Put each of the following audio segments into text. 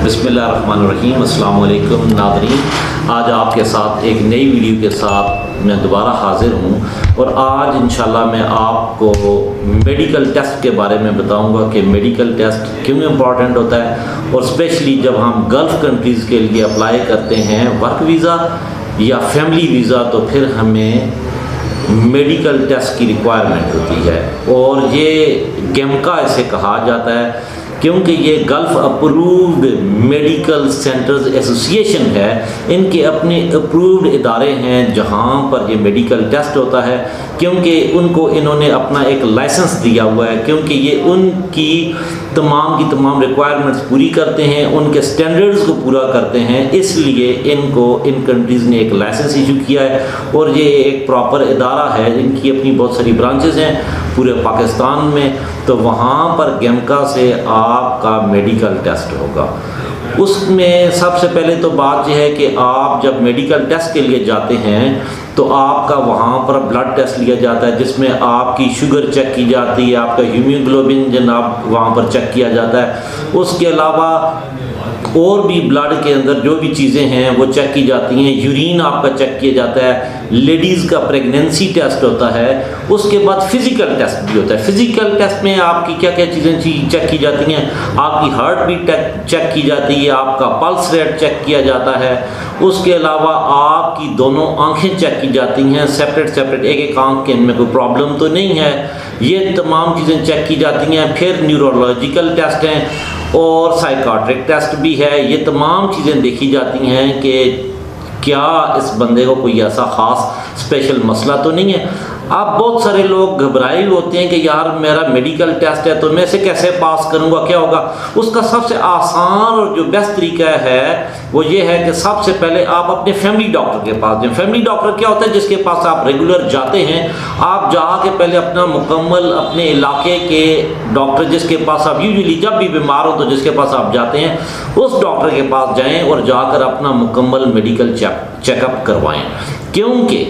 बिस्मिल्लाहिर्रहमानिर्रहीम। अस्सलाम वालेकुम नाज़रीन, आज आपके साथ एक नई वीडियो के साथ मैं दोबारा हाज़िर हूँ और आज इंशाल्लाह मैं आपको मेडिकल टेस्ट के बारे में बताऊँगा कि मेडिकल टेस्ट क्यों इम्पॉर्टेंट होता है और स्पेशली जब हम गल्फ़ कंट्रीज़ के लिए अप्लाई करते हैं वर्क वीज़ा या फैमिली वीज़ा तो फिर हमें मेडिकल टेस्ट की रिक्वायरमेंट होती है। और ये गेमका इसे कहा जाता है क्योंकि ये gulf approved medical centres association है, इनके अपने अप्रूव्ड इदारे हैं जहाँ पर ये मेडिकल टेस्ट होता है, क्योंकि उनको इन्होंने अपना एक लाइसेंस दिया हुआ है, क्योंकि ये उनकी तमाम की तमाम रिक्वायरमेंट्स पूरी करते हैं, उनके स्टैंडर्ड्स को पूरा करते हैं, इसलिए इनको इन कंट्रीज़ ने एक लाइसेंस इशू किया है और ये एक प्रॉपर इदारा है। इनकी अपनी बहुत सारी ब्रांचेज़ हैं पूरे पाकिस्तान में, तो वहाँ पर गेमका से आपका मेडिकल टेस्ट होगा। उसमें सबसे पहले तो बात यह है कि आप जब मेडिकल टेस्ट के लिए जाते हैं तो आपका वहाँ पर ब्लड टेस्ट लिया जाता है जिसमें आपकी शुगर चेक की जाती है, आपका हीमोग्लोबिन जनाब वहाँ पर चेक किया जाता है। उसके अलावा और भी ब्लड के अंदर जो भी चीज़ें हैं वो चेक की जाती हैं, यूरिन आपका चेक किया जाता है, लेडीज़ का प्रेगनेंसी टेस्ट होता है, उसके बाद फ़िज़िकल टेस्ट भी होता है। फ़िज़िकल टेस्ट में आपकी क्या क्या चीज़ें चेक की जाती हैं, आपकी हार्ट बीट चेक की जाती है, आपका पल्स रेट चेक किया जाता है, उसके अलावा आपकी दोनों आँखें चेक की जाती हैं सेपरेट एक एक आँख के इनमें कोई प्रॉब्लम तो नहीं है, ये तमाम चीज़ें चेक की जाती हैं। फिर न्यूरोलॉजिकल टेस्ट हैं और साइकाट्रिक टेस्ट भी है, ये तमाम चीज़ें देखी जाती हैं कि क्या इस बंदे को कोई ऐसा ख़ास स्पेशल मसला तो नहीं है। अब बहुत सारे लोग घबराए होते हैं कि यार मेरा मेडिकल टेस्ट है तो मैं इसे कैसे पास करूंगा, क्या होगा। उसका सबसे आसान और जो बेस्ट तरीका है वो ये है कि सबसे पहले आप अपने फैमिली डॉक्टर के पास जाएं। फैमिली डॉक्टर क्या होता है, जिसके पास आप रेगुलर जाते हैं। आप जाके पहले अपना मुकम्मल अपने इलाके के डॉक्टर जिसके पास आप यूजुअली जब भी बीमार हो तो जिसके पास आप जाते हैं उस डॉक्टर के पास जाएं और जाकर अपना मुकम्मल मेडिकल चेकअप करवाएं, क्योंकि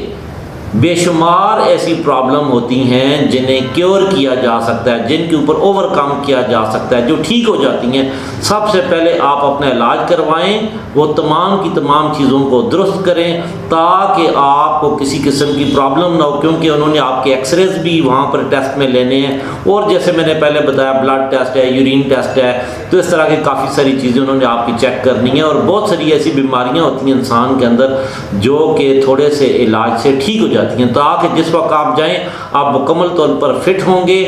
बेशुमार ऐसी प्रॉब्लम होती हैं जिन्हें क्योर किया जा सकता है, जिनके ऊपर ओवरकम किया जा सकता है, जो ठीक हो जाती हैं। सबसे पहले आप अपना इलाज करवाएं, वो तमाम की तमाम चीज़ों को दुरुस्त करें ताकि आपको किसी किस्म की प्रॉब्लम ना हो, क्योंकि उन्होंने आपके एक्सरेज भी वहाँ पर टेस्ट में लेने हैं और जैसे मैंने पहले बताया ब्लड टेस्ट है, यूरिन टेस्ट है, तो इस तरह की काफ़ी सारी चीज़ें उन्होंने आपकी चेक करनी है। और बहुत सारी ऐसी बीमारियाँ होती हैं इंसान के अंदर जो कि थोड़े से इलाज से ठीक हो जाती हैं, ताकि जिस वक्त आप जाएं आप मुकम्मल तौर पर फिट होंगे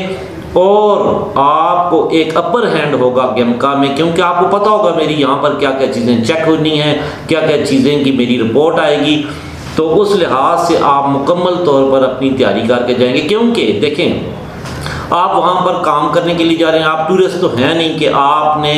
और आपको एक अपर हैंड होगा गेमका में, क्योंकि आपको पता होगा मेरी यहाँ पर क्या क्या चीज़ें चेक होनी हैं, क्या क्या चीज़ें की मेरी रिपोर्ट आएगी। तो उस लिहाज से आप मुकम्मल तौर पर अपनी तैयारी करके जाएंगे, क्योंकि देखें आप वहाँ पर काम करने के लिए जा रहे हैं, आप टूरिस्ट तो हैं नहीं कि आपने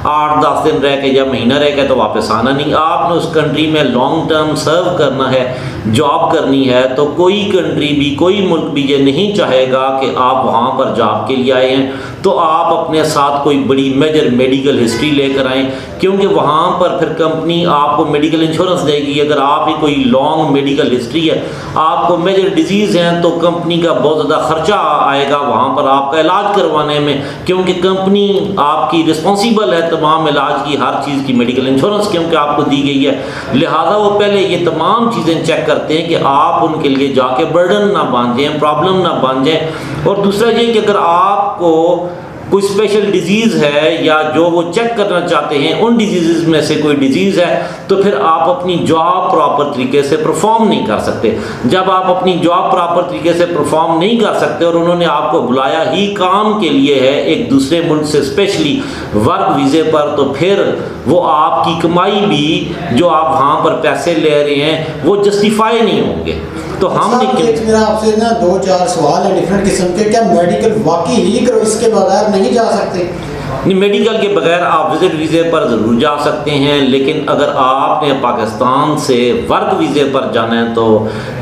8-10 दिन रह के या महीना रह के तो वापस आना नहीं। आपने उस कंट्री में लॉन्ग टर्म सर्व करना है, जॉब करनी है। तो कोई कंट्री भी कोई मुल्क भी ये नहीं चाहेगा कि आप वहाँ पर जॉब के लिए आए हैं तो आप अपने साथ कोई बड़ी मेजर मेडिकल हिस्ट्री लेकर आएँ, क्योंकि वहाँ पर फिर कंपनी आपको मेडिकल इंश्योरेंस देगी। अगर आप ही कोई लॉन्ग मेडिकल हिस्ट्री है, आपको मेजर डिजीज़ हैं, तो कंपनी का बहुत ज़्यादा खर्चा आएगा वहाँ पर आपका इलाज करवाने में, क्योंकि कंपनी आपकी रिस्पॉन्सिबल है तमाम इलाज की, हर चीज़ की मेडिकल इंश्योरेंस क्योंकि आपको दी गई है। लिहाजा वो पहले ये तमाम चीज़ें चेक करते हैं कि आप उनके लिए जाके बर्डन ना बन जाएं, प्रॉब्लम ना बन जाए। और दूसरा ये कि अगर आपको कोई स्पेशल डिजीज़ है या जो वो चेक करना चाहते हैं उन डिजीज़ में से कोई डिजीज़ है तो फिर आप अपनी जॉब प्रॉपर तरीके से परफॉर्म नहीं कर सकते। जब आप अपनी जॉब प्रॉपर तरीके से परफॉर्म नहीं कर सकते और उन्होंने आपको बुलाया ही काम के लिए है एक दूसरे मुल्क से स्पेशली वर्क वीज़े पर, तो फिर वो आपकी कमाई भी जो आप वहाँ पर पैसे ले रहे हैं वो जस्टिफाई नहीं होंगे। तो हमने मेरा आपसे ना 2-4 सवाल है डिफरेंट किस्म के। क्या मेडिकल वाकई ही करो इसके बगैर नहीं जा सकते? नहीं, मेडिकल के बगैर आप विजिट वीज़े पर ज़रूर जा सकते हैं, लेकिन अगर आपने पाकिस्तान से वर्क वीज़े पर जाना है तो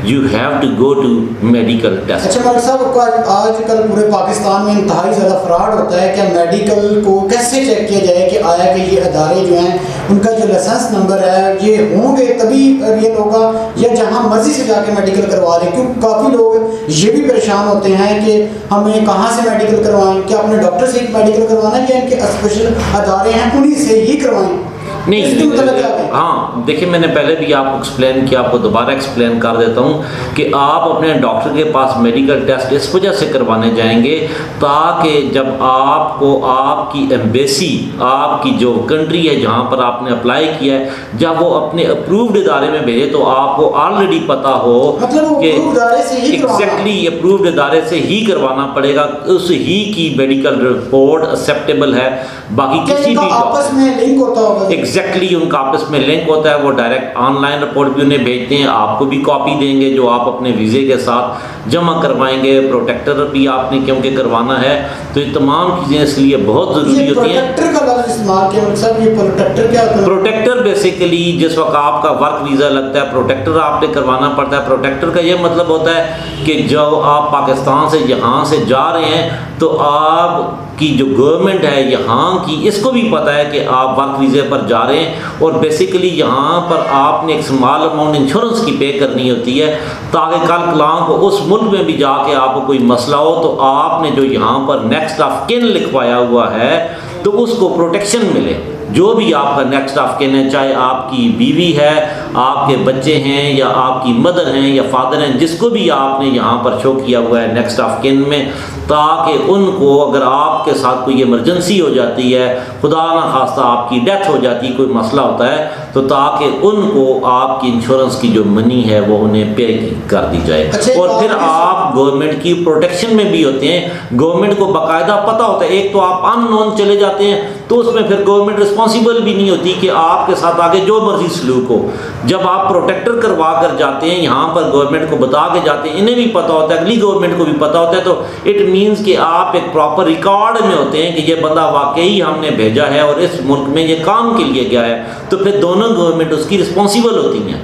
you have to go to medical test. अच्छा मलिक साहब, आजकल पूरे पाकिस्तान में इंतहाई ज़्यादा फ्रॉड होता है। क्या मेडिकल को कैसे चेक किया जाए कि आया कि ये अदारे जो हैं उनका जो लाइसेंस नंबर है ये होंगे तभी रियल होगा, या जहाँ मर्जी से जाके मेडिकल करवा लें? क्योंकि काफ़ी लोग ये भी परेशान होते हैं कि हमें कहाँ से मेडिकल करवाएं, क्या अपने डॉक्टर से मेडिकल करवाना है या इनके स्पेशल अदारे हैं उन्हीं से ही करवाएं? اس کے متعلق کیا کہیں؟ ہاں دیکھیں، میں نے پہلے بھی آپ کو ایکسپلین کیا، آپ کو دوبارہ ایکسپلین کر دیتا ہوں کہ آپ اپنے ڈاکٹر کے پاس میڈیکل ٹیسٹ اس وجہ سے کروانے جائیں گے تاکہ جب آپ کو آپ کی ایمبیسی، آپ کی جو کنٹری ہے جہاں پر آپ نے اپلائی کیا ہے، جب وہ اپنے اپرووڈ ادارے میں بھیجے تو آپ کو آلریڈی پتہ ہو مطلب کہ approved ادارے سے ہی کروانا، ایگزیکٹلی اپرووڈ ادارے سے ہی کروانا پڑے گا، اس ہی کی میڈیکل رپورٹ ایکسیپٹیبل ہے، باقی کسی بھی آپس میں لنک ہوتا ہوگا. ایگزیکٹلی ان کا آپس میں لنک ہوتا ہے، وہ ڈائریکٹ آن لائن رپورٹ بھی انہیں بھیجتے ہیں، آپ کو بھی کاپی دیں گے جو آپ اپنے ویزے کے ساتھ جمع کروائیں گے، پروٹیکٹر بھی آپ نے کیونکہ کروانا ہے، تو یہ تمام چیزیں اس لیے بہت ضروری ہوتی ہیں. پروٹیکٹر کا لفظ استعمال کیا مطلب یہ پروٹیکٹر کیا ہوتا ہے؟ پروٹیکٹر بیسیکلی جس وقت آپ کا ورک ویزا لگتا ہے پروٹیکٹر آپ نے کروانا پڑتا ہے. پروٹیکٹر کا یہ مطلب ہوتا ہے کہ جو آپ پاکستان سے یہاں سے جا رہے ہیں تو آپ کی جو گورنمنٹ ہے یہاں کی، اس کو بھی پتہ ہے کہ آپ ورک ویزے پر جا رہے ہیں، اور بیسیکلی یہاں پر آپ نے ایک اسمال اماؤنٹ انشورنس کی پے کرنی ہوتی ہے تاکہ کل کلام کو اس ملک میں بھی جا کے آپ کو کوئی مسئلہ ہو تو آپ نے جو یہاں پر نیکسٹ آف کن لکھوایا ہوا ہے تو اس کو پروٹیکشن ملے. جو بھی آپ کا نیکسٹ آف کن ہے، چاہے آپ کی بیوی ہے، آپ کے بچے ہیں، یا آپ کی مدر ہیں یا فادر ہیں، جس کو بھی آپ نے یہاں پر شو کیا ہوا ہے نیکسٹ آف کن میں، تاکہ ان کو اگر آپ کے ساتھ کوئی ایمرجنسی ہو جاتی ہے، خدا نہ خواستہ آپ کی ڈیتھ ہو جاتی ہے، کوئی مسئلہ ہوتا ہے، تو تاکہ ان کو آپ کی انشورنس کی جو منی ہے وہ انہیں پے کر دی جائے. اور پھر آپ گورنمنٹ کی پروٹیکشن میں بھی ہوتے ہیں. گورنمنٹ کو باقاعدہ پتہ ہوتا ہے، ایک تو آپ ان نون چلے جاتے ہیں تو اس میں پھر گورنمنٹ رسپانسیبل بھی نہیں ہوتی کہ آپ کے ساتھ آگے جو مرضی سلوک ہو. جب آپ پروٹیکٹر کروا کر جاتے ہیں یہاں پر گورنمنٹ کو بتا کے جاتے ہیں، انہیں بھی پتہ ہوتا ہے، اگلی گورنمنٹ کو بھی پتہ ہوتا ہے، تو اٹ مینس کہ آپ ایک پراپر ریکارڈ میں ہوتے ہیں کہ یہ بندہ واقعی ہم نے بھیجا ہے اور اس ملک میں یہ کام کے لیے گیا ہے، تو پھر دونوں گورنمنٹ اس کی رسپانسیبل ہوتی ہیں.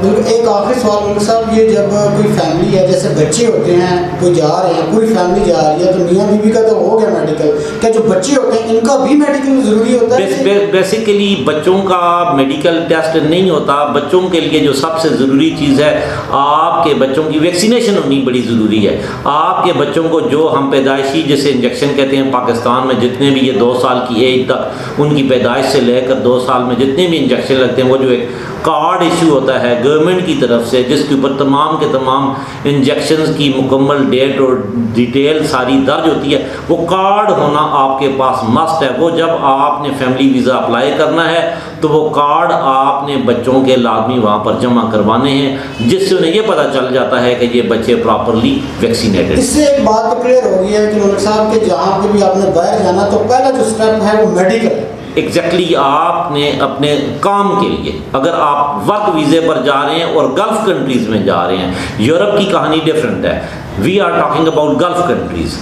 ایک آخری سوال ملک صاحب، یہ جب کوئی فیملی ہے، جیسے بچے ہوتے ہیں، کوئی جا رہے ہیں، پوری فیملی جا رہی ہے، تو میاں بیوی کا تو ہو گیا میڈیکل، کیا جو بچے ہوتے ہیں ان کا بھی میڈیکل ضروری ہوتا ہے؟ بیسیکلی بچوں کا میڈیکل ٹیسٹ نہیں ہوتا. بچوں کے لیے جو سب سے ضروری چیز ہے، آپ کے بچوں کی ویکسینیشن ہونی بڑی ضروری ہے. آپ کے بچوں کو جو ہم پیدائشی جیسے انجیکشن کہتے ہیں، پاکستان میں جتنے بھی یہ 2 سال کی ایج تک ان کی پیدائش سے لے کر 2 سال میں جتنے بھی انجیکشن لگتے ہیں، وہ جو ایک کارڈ ایشو ہوتا ہے گورنمنٹ کی طرف سے جس کے اوپر تمام کے تمام انجیکشنز کی مکمل ڈیٹ اور ڈیٹیل ساری درج ہوتی ہے، وہ کارڈ ہونا آپ کے پاس مسٹ ہے. وہ جب آپ نے فیملی ویزا اپلائی کرنا ہے تو وہ کارڈ آپ نے بچوں کے لازمی وہاں پر جمع کروانے ہیں، جس سے انہیں یہ پتہ چل جاتا ہے کہ یہ بچے پراپرلی ویکسینیٹڈ. اس سے ایک بات تو کلیئر ہو گئی ہے کہ ملک صاحب کہ جہاں پہ بھی آپ نے باہر جانا تو پہلا جو سٹیپ ہے وہ میڈیکل ہے. ایگزیکٹلی آپ نے اپنے کام کے لیے، اگر آپ ورک ویزے پر جا رہے ہیں اور گلف کنٹریز میں جا رہے ہیں، یورپ کی کہانی ڈیفرنٹ ہے، we are talking about gulf countries.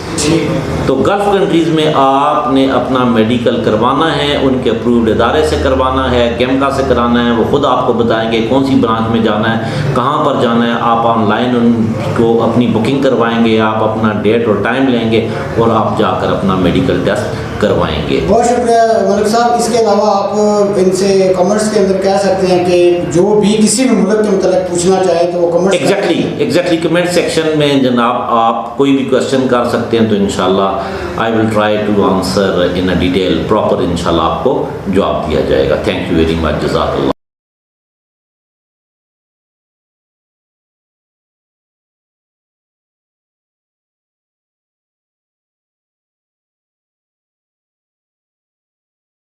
تو گلف کنٹریز میں آپ نے اپنا میڈیکل کروانا ہے، ان کے اپرووڈ ادارے سے کروانا ہے، کیمکا سے کرانا ہے. وہ خود آپ کو بتائیں گے کون سی برانچ میں جانا ہے، کہاں پر جانا ہے. آپ آن لائن ان کو اپنی بکنگ کروائیں گے، آپ اپنا ڈیٹ اور ٹائم لیں گے اور آپ جا کر اپنا میڈیکل ٹیسٹ کروائیں گے. بہت شکریہ ملک صاحب. اس کے علاوہ آپ ان سے کمنٹس کے اندر کہہ سکتے ہیں کہ جو بھی کسی بھی ملک کے متعلق پوچھنا چاہے تو وہ کمنٹس ایگزیکٹلی کمنٹ سیکشن میں جناب آپ کوئی بھی کوشچن کر سکتے ہیں، تو انشاءاللہ I will try to answer in a detail proper. انشاءاللہ آپ کو جواب دیا جائے گا. Thank you very much. جزاک اللہ.